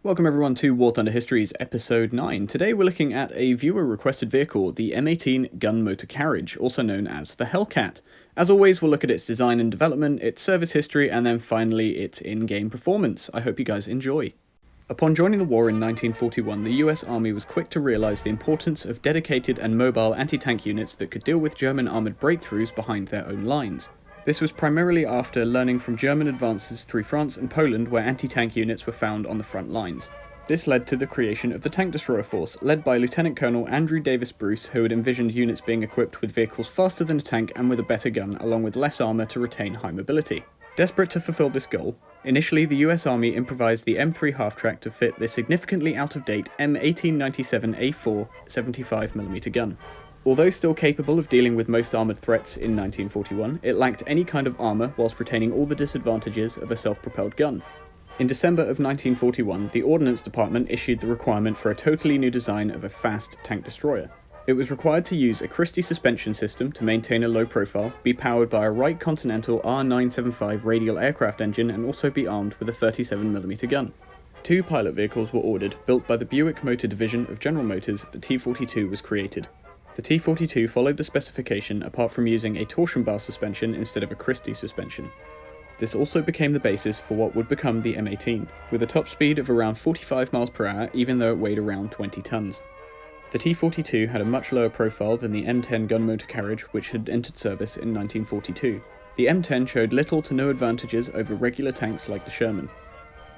Welcome everyone to WarThunder Histories episode 9. Today we're looking at a viewer-requested vehicle, the M18 gun motor carriage, also known as the Hellcat. As always, we'll look at its design and development, its service history, and then finally its in-game performance. I hope you guys enjoy. Upon joining the war in 1941, the US Army was quick to realise the importance of dedicated and mobile anti-tank units that could deal with German armoured breakthroughs behind their own lines. This was primarily after learning from German advances through France and Poland, where anti-tank units were found on the front lines. This led to the creation of the Tank Destroyer Force, led by Lieutenant Colonel Andrew Davis Bruce, who had envisioned units being equipped with vehicles faster than a tank and with a better gun, along with less armour to retain high mobility. Desperate to fulfill this goal, initially the US Army improvised the M3 half-track to fit the significantly out-of-date M1897A4 75mm gun. Although still capable of dealing with most armoured threats in 1941, it lacked any kind of armour whilst retaining all the disadvantages of a self-propelled gun. In December of 1941, the Ordnance Department issued the requirement for a totally new design of a fast tank destroyer. It was required to use a Christie suspension system to maintain a low profile, be powered by a Wright Continental R975 radial aircraft engine, and also be armed with a 37mm gun. Two pilot vehicles were ordered, built by the Buick Motor Division of General Motors. The T-42 was created. The T-42 followed the specification apart from using a torsion bar suspension instead of a Christie suspension. This also became the basis for what would become the M18, with a top speed of around 45 miles per hour even though it weighed around 20 tons. The T-42 had a much lower profile than the M10 gun motor carriage, which had entered service in 1942. The M10 showed little to no advantages over regular tanks like the Sherman.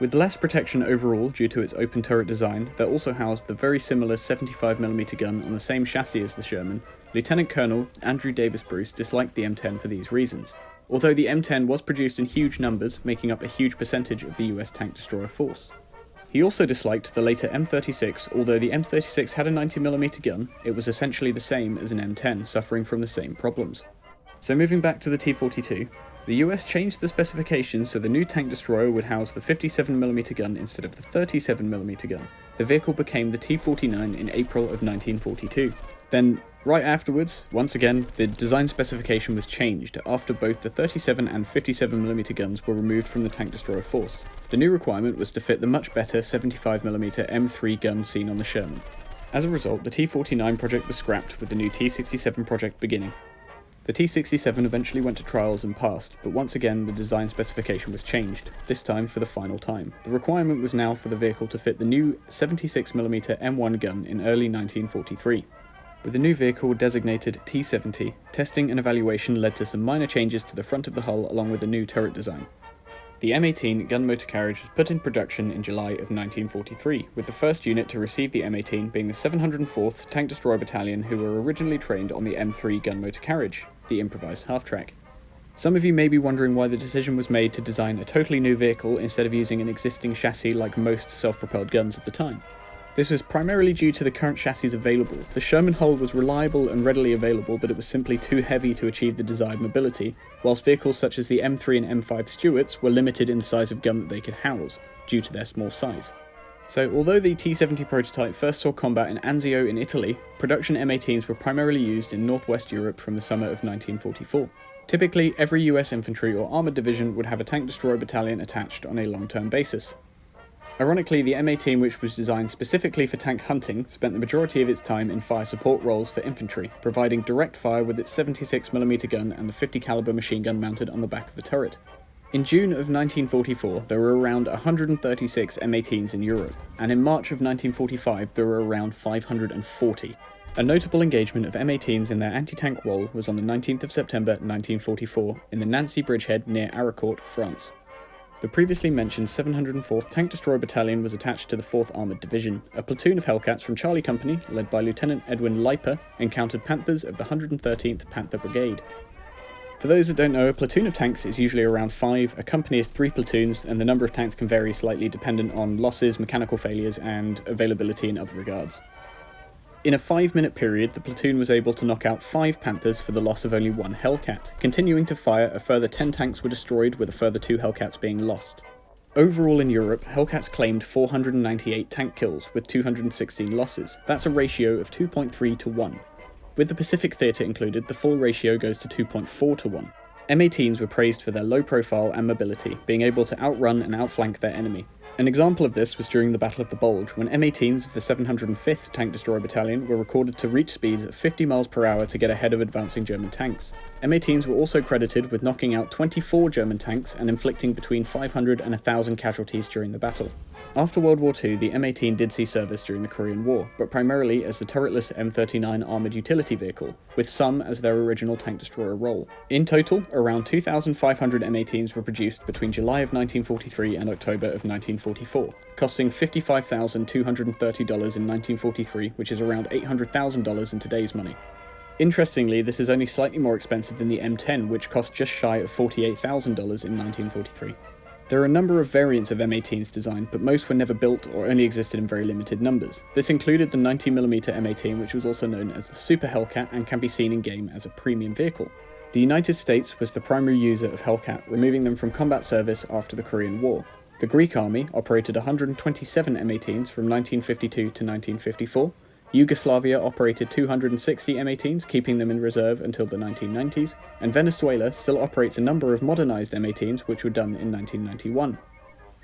With less protection overall due to its open turret design that also housed the very similar 75mm gun on the same chassis as the Sherman, Lieutenant Colonel Andrew Davis Bruce disliked the M10 for these reasons. Although the M10 was produced in huge numbers, making up a huge percentage of the US tank destroyer force. He also disliked the later M36. Although the M36 had a 90mm gun, it was essentially the same as an M10, suffering from the same problems. So moving back to the T-42, the US changed the specifications so the new tank destroyer would house the 57mm gun instead of the 37mm gun. The vehicle became the T-49 in April of 1942. Then, right afterwards, once again, the design specification was changed after both the 37 and 57mm guns were removed from the tank destroyer force. The new requirement was to fit the much better 75mm M3 gun seen on the Sherman. As a result, the T-49 project was scrapped, with the new T-67 project beginning. The T-67 eventually went to trials and passed, but once again the design specification was changed, this time for the final time. The requirement was now for the vehicle to fit the new 76mm M1 gun in early 1943. With the new vehicle designated T-70, testing and evaluation led to some minor changes to the front of the hull along with a new turret design. The M18 gun motor carriage was put in production in July of 1943, with the first unit to receive the M18 being the 704th Tank Destroyer Battalion, who were originally trained on the M3 gun motor carriage, the improvised half-track. Some of you may be wondering why the decision was made to design a totally new vehicle instead of using an existing chassis like most self-propelled guns of the time. This was primarily due to the current chassis available. The Sherman hull was reliable and readily available, but it was simply too heavy to achieve the desired mobility, whilst vehicles such as the M3 and M5 Stuarts were limited in the size of gun that they could house, due to their small size. So although the T-70 prototype first saw combat in Anzio in Italy, production M18s were primarily used in northwest Europe from the summer of 1944. Typically, every US infantry or armoured division would have a tank destroyer battalion attached on a long-term basis. Ironically, the M18, which was designed specifically for tank hunting, spent the majority of its time in fire support roles for infantry, providing direct fire with its 76mm gun and the 50 caliber machine gun mounted on the back of the turret. In June of 1944, there were around 136 M18s in Europe, and in March of 1945 there were around 540. A notable engagement of M18s in their anti-tank role was on the 19th of September 1944 in the Nancy bridgehead near Aricourt, France. The previously mentioned 704th Tank Destroyer Battalion was attached to the 4th Armoured Division. A platoon of Hellcats from Charlie Company, led by Lieutenant Edwin Leiper, encountered Panthers of the 113th Panther Brigade. For those that don't know, a platoon of tanks is usually around 5, a company is 3 platoons, and the number of tanks can vary slightly dependent on losses, mechanical failures, and availability in other regards. In a 5-minute period, the platoon was able to knock out 5 Panthers for the loss of only 1 Hellcat. Continuing to fire, a further 10 tanks were destroyed, with a further 2 Hellcats being lost. Overall in Europe, Hellcats claimed 498 tank kills, with 216 losses. That's a ratio of 2.3 to 1. With the Pacific Theatre included, the full ratio goes to 2.4 to 1. M18s were praised for their low profile and mobility, being able to outrun and outflank their enemy. An example of this was during the Battle of the Bulge, when M18s of the 705th Tank Destroyer Battalion were recorded to reach speeds of 50 miles per hour to get ahead of advancing German tanks. M18s were also credited with knocking out 24 German tanks and inflicting between 500 and 1,000 casualties during the battle. After World War II, the M18 did see service during the Korean War, but primarily as the turretless M39 armoured utility vehicle, with some as their original tank destroyer role. In total, around 2,500 M18s were produced between July of 1943 and October of 1944, costing $55,230 in 1943, which is around $800,000 in today's money. Interestingly, this is only slightly more expensive than the M10, which cost just shy of $48,000 in 1943. There are a number of variants of M18s designed, but most were never built or only existed in very limited numbers. This included the 90mm M18, which was also known as the Super Hellcat and can be seen in-game as a premium vehicle. The United States was the primary user of Hellcat, removing them from combat service after the Korean War. The Greek army operated 127 M18s from 1952 to 1954. Yugoslavia operated 260 M18s, keeping them in reserve until the 1990s, and Venezuela still operates a number of modernised M18s which were done in 1991.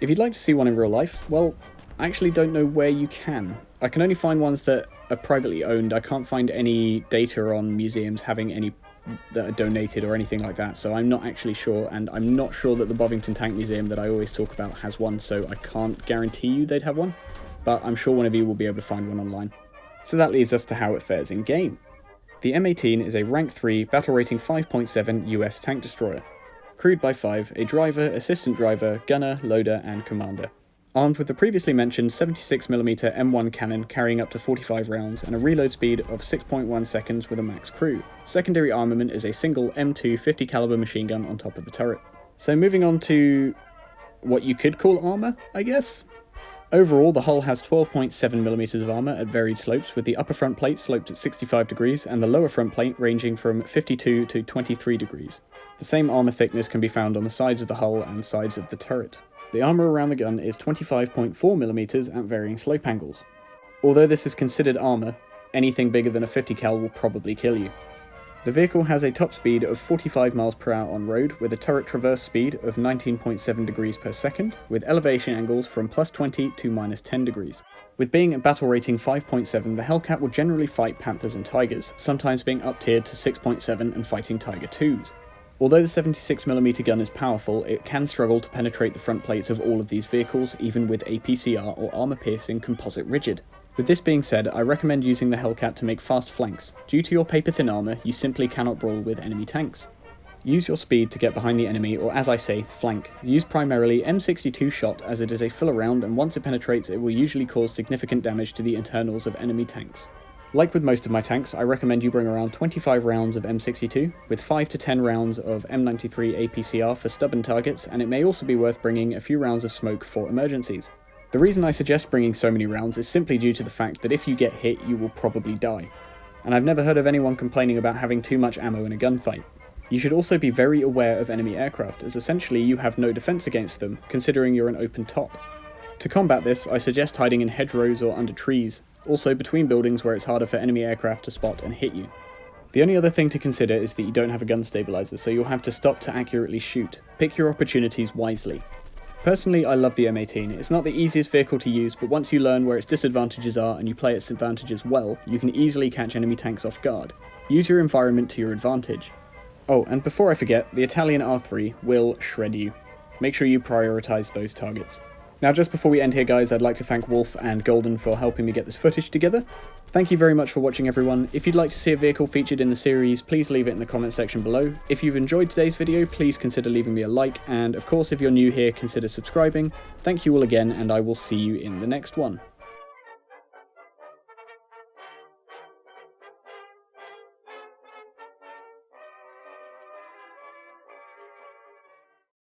If you'd like to see one in real life, well, I actually don't know where you can. I can only find ones that are privately owned. I can't find any data on museums having any that are donated or anything like that, so I'm not actually sure, and I'm not sure that the Bovington Tank Museum that I always talk about has one, so I can't guarantee you they'd have one, but I'm sure one of you will be able to find one online. So that leads us to how it fares in game. The M18 is a Rank 3, battle rating 5.7 US tank destroyer. Crewed by 5, a driver, assistant driver, gunner, loader and commander. Armed with the previously mentioned 76mm M1 cannon carrying up to 45 rounds and a reload speed of 6.1 seconds with a max crew. Secondary armament is a single M2 50 caliber machine gun on top of the turret. So moving on to what you could call armour, I guess? Overall, the hull has 12.7mm of armour at varied slopes, with the upper front plate sloped at 65 degrees and the lower front plate ranging from 52 to 23 degrees. The same armour thickness can be found on the sides of the hull and sides of the turret. The armour around the gun is 25.4mm at varying slope angles. Although this is considered armour, anything bigger than a 50 cal will probably kill you. The vehicle has a top speed of 45 miles per hour on road, with a turret traverse speed of 19.7 degrees per second, with elevation angles from plus 20 to minus 10 degrees. With being at battle rating 5.7, the Hellcat will generally fight Panthers and Tigers, sometimes being up-tiered to 6.7 and fighting Tiger IIs. Although the 76mm gun is powerful, it can struggle to penetrate the front plates of all of these vehicles, even with APCR or armour-piercing composite rigid. With this being said, I recommend using the Hellcat to make fast flanks. Due to your paper-thin armour, you simply cannot brawl with enemy tanks. Use your speed to get behind the enemy, or as I say, flank. Use primarily M62 shot, as it is a filler round, and once it penetrates it will usually cause significant damage to the internals of enemy tanks. Like with most of my tanks, I recommend you bring around 25 rounds of M62, with 5 to 10 rounds of M93 APCR for stubborn targets, and it may also be worth bringing a few rounds of smoke for emergencies. The reason I suggest bringing so many rounds is simply due to the fact that if you get hit, you will probably die. And I've never heard of anyone complaining about having too much ammo in a gunfight. You should also be very aware of enemy aircraft, as essentially you have no defense against them, considering you're an open top. To combat this, I suggest hiding in hedgerows or under trees, also between buildings where it's harder for enemy aircraft to spot and hit you. The only other thing to consider is that you don't have a gun stabilizer, so you'll have to stop to accurately shoot. Pick your opportunities wisely. Personally, I love the M18. It's not the easiest vehicle to use, but once you learn where its disadvantages are and you play its advantages well, you can easily catch enemy tanks off guard. Use your environment to your advantage. Oh, and before I forget, the Italian R3 will shred you. Make sure you prioritize those targets. Now, just before we end here, guys, I'd like to thank Wolf and Golden for helping me get this footage together. Thank you very much for watching, everyone. If you'd like to see a vehicle featured in the series, please leave it in the comment section below. If you've enjoyed today's video, please consider leaving me a like, and of course, if you're new here, consider subscribing. Thank you all again, and I will see you in the next one.